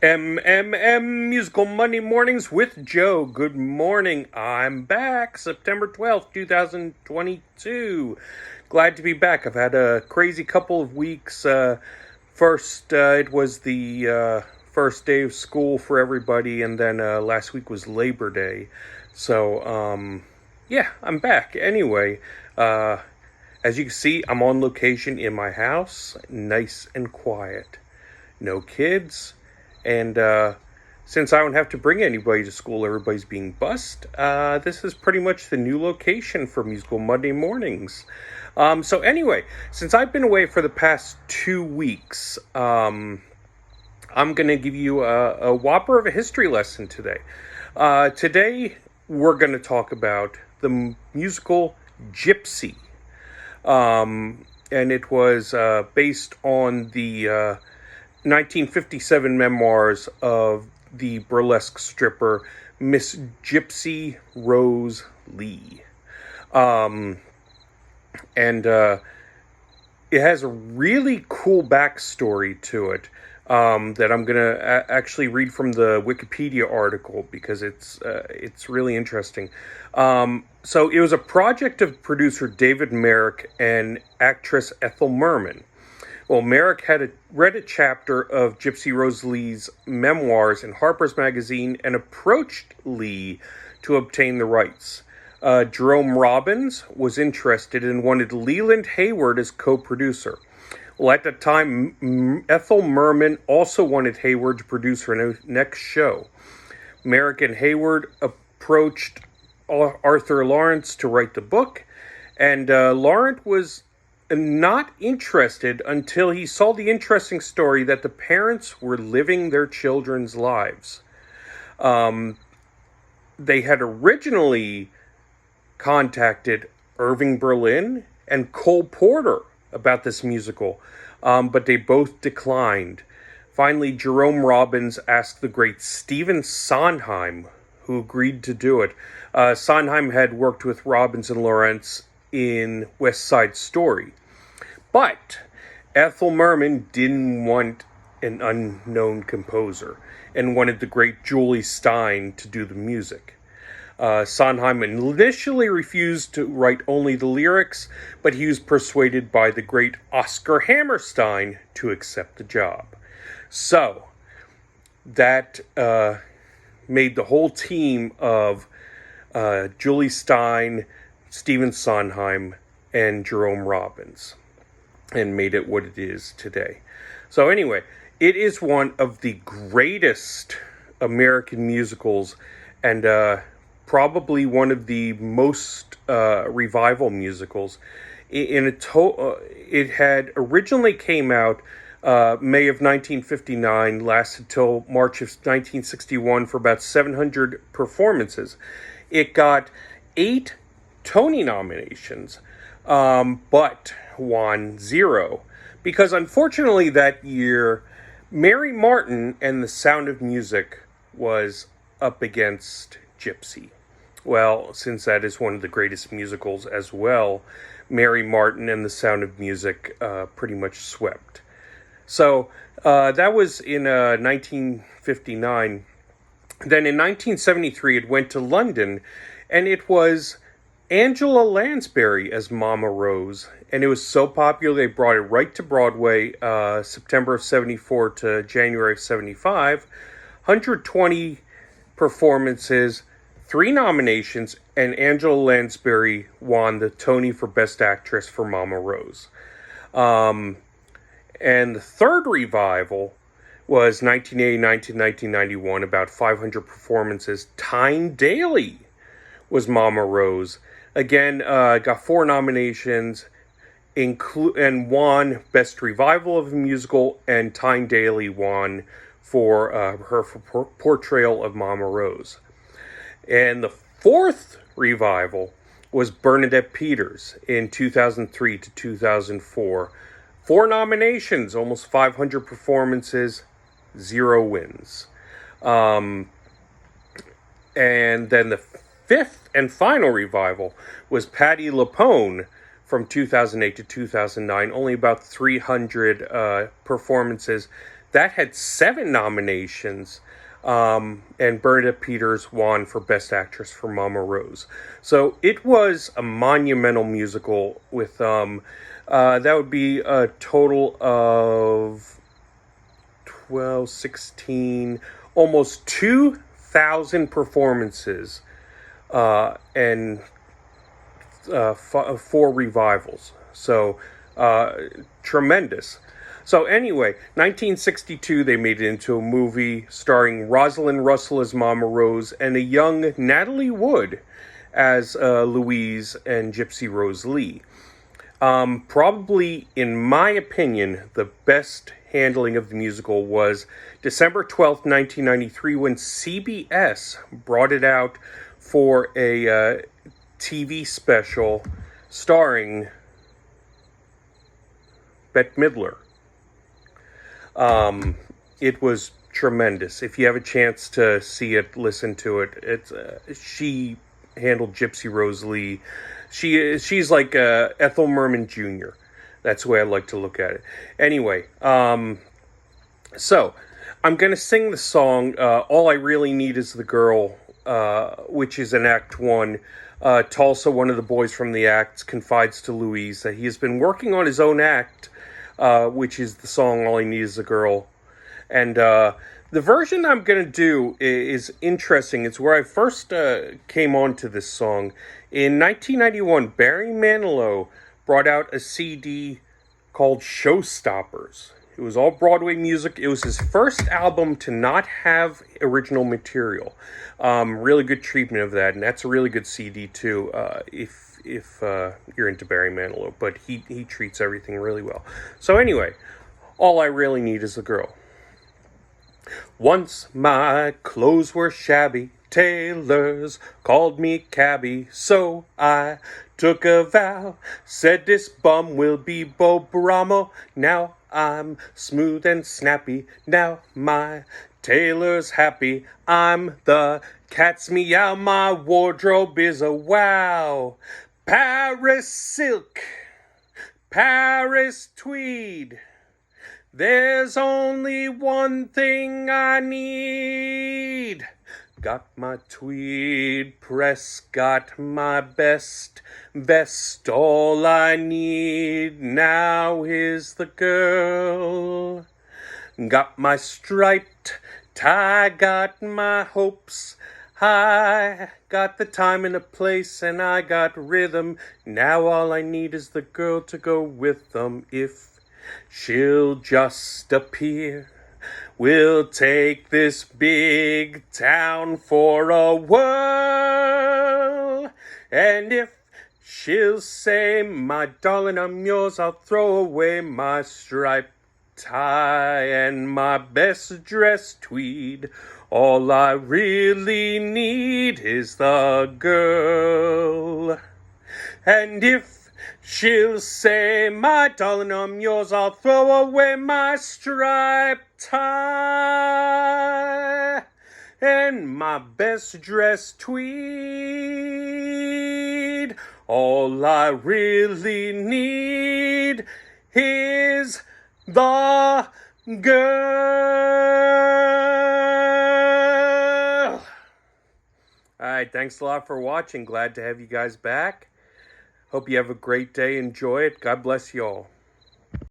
Musical Monday Mornings with Joe. Good morning. I'm back, September 12th, 2022. Glad to be back. I've had a crazy couple of weeks. First, it was the first day of school for everybody, and then last week was Labor Day. So, yeah, I'm back. Anyway, as you can see, I'm on location in my house, nice and quiet. No kids. And since I don't have to bring anybody to school, everybody's being bused. This is pretty much the new location for Musical Monday Mornings. So anyway, since I've been away for the past 2 weeks, I'm going to give you a whopper of a history lesson today. Today, we're going to talk about the musical Gypsy. And it was based on the 1957 memoirs of the burlesque stripper Miss Gypsy Rose Lee. And it has a really cool backstory to it that I'm going to actually read from the Wikipedia article because it's really interesting. So it was a project of producer David Merrick and actress Ethel Merman. Well, Merrick had read a chapter of Gypsy Rose Lee's memoirs in Harper's Magazine and approached Lee to obtain the rights. Jerome Robbins was interested and wanted Leland Hayward as co-producer. Well, at the time, Ethel Merman also wanted Hayward to produce her next show. Merrick and Hayward approached Arthur Lawrence to write the book, and Lawrence was not interested until he saw the interesting story that the parents were living their children's lives. They had originally contacted Irving Berlin and Cole Porter about this musical, but they both declined. Finally, Jerome Robbins asked the great Stephen Sondheim, who agreed to do it. Sondheim had worked with Robbins and Lawrence in West Side Story. But Ethel Merman didn't want an unknown composer and wanted the great Julie Stein to do the music. Sondheim initially refused to write only the lyrics, but he was persuaded by the great Oscar Hammerstein to accept the job. So, that made the whole team of Julie Stein, Stephen Sondheim, and Jerome Robbins, and made it what it is today. So anyway, it is one of the greatest American musicals, and probably one of the most revival musicals. It had originally came out May of 1959, lasted till March of 1961 for about 700 performances. It got 8 Tony nominations, but won 0. Because unfortunately that year, Mary Martin and The Sound of Music was up against Gypsy. Well, since that is one of the greatest musicals as well, Mary Martin and The Sound of Music pretty much swept. So that was in 1959. Then in 1973, it went to London, and it was Angela Lansbury as Mama Rose, and it was so popular they brought it right to Broadway, September of 74 to January of 75, 120 performances, 3 nominations, and Angela Lansbury won the Tony for Best Actress for Mama Rose. And the third revival was 1989 to 1991, about 500 performances. Tyne Daly was Mama Rose. Again, got 4 nominations, and won Best Revival of a Musical, and Tyne Daly won for her portrayal of Mama Rose. And the fourth revival was Bernadette Peters in 2003 to 2004. 4 nominations, almost 500 performances, 0 wins. And then the fifth and final revival was Patti LuPone from 2008 to 2009. Only about 300 performances, That had 7 nominations, and Bernadette Peters won for Best Actress for Mama Rose. So it was a monumental musical with, that would be a total of 12, 16, almost 2,000 performances, and 4 revivals. So, tremendous. So anyway, 1962, they made it into a movie starring Rosalind Russell as Mama Rose and a young Natalie Wood as Louise and Gypsy Rose Lee. Probably, in my opinion, the best handling of the musical was December 12th, 1993, when CBS brought it out for a TV special starring Bette Midler. It was tremendous. If you have a chance to see it, listen to it. It's she handled Gypsy Rose Lee. She's like Ethel Merman Jr. That's the way I like to look at it. Anyway, so I'm gonna sing the song "All I Really Need Is the Girl," which is in Act 1. Tulsa, one of the boys from the acts, confides to Louise that he has been working on his own act, which is the song "All I Need Is a Girl." And the version I'm going to do is interesting. It's where I first came onto this song. In 1991, Barry Manilow brought out a CD called Showstoppers. It was all Broadway music. It was his first album to not have original material. Really good treatment of that, and that's a really good CD too, if you're into Barry Manilow. But he treats everything really well. So anyway, All I Really Need Is a Girl. Once my clothes were shabby, tailors called me cabby, so I took a vow, said this bum will be Bo Bramo. Now I'm smooth and snappy, now my tailor's happy. I'm the cat's meow, my wardrobe is a wow. Paris silk, Paris tweed. There's only one thing I need. Got my tweed press, got my best vest. All I need now is the girl. Got my striped tie, got my hopes high. Got the time and a place, and I got rhythm. Now all I need is the girl to go with them. If she'll just appear, we'll take this big town for a whirl. And if she'll say, my darling, I'm yours, I'll throw away my striped tie and my best dress tweed. All I really need is the girl. And if she'll say, my darling, I'm yours, I'll throw away my striped tie and my best dress tweed. All I really need is the girl. Alright, thanks a lot for watching. Glad to have you guys back. Hope you have a great day. Enjoy it. God bless you all.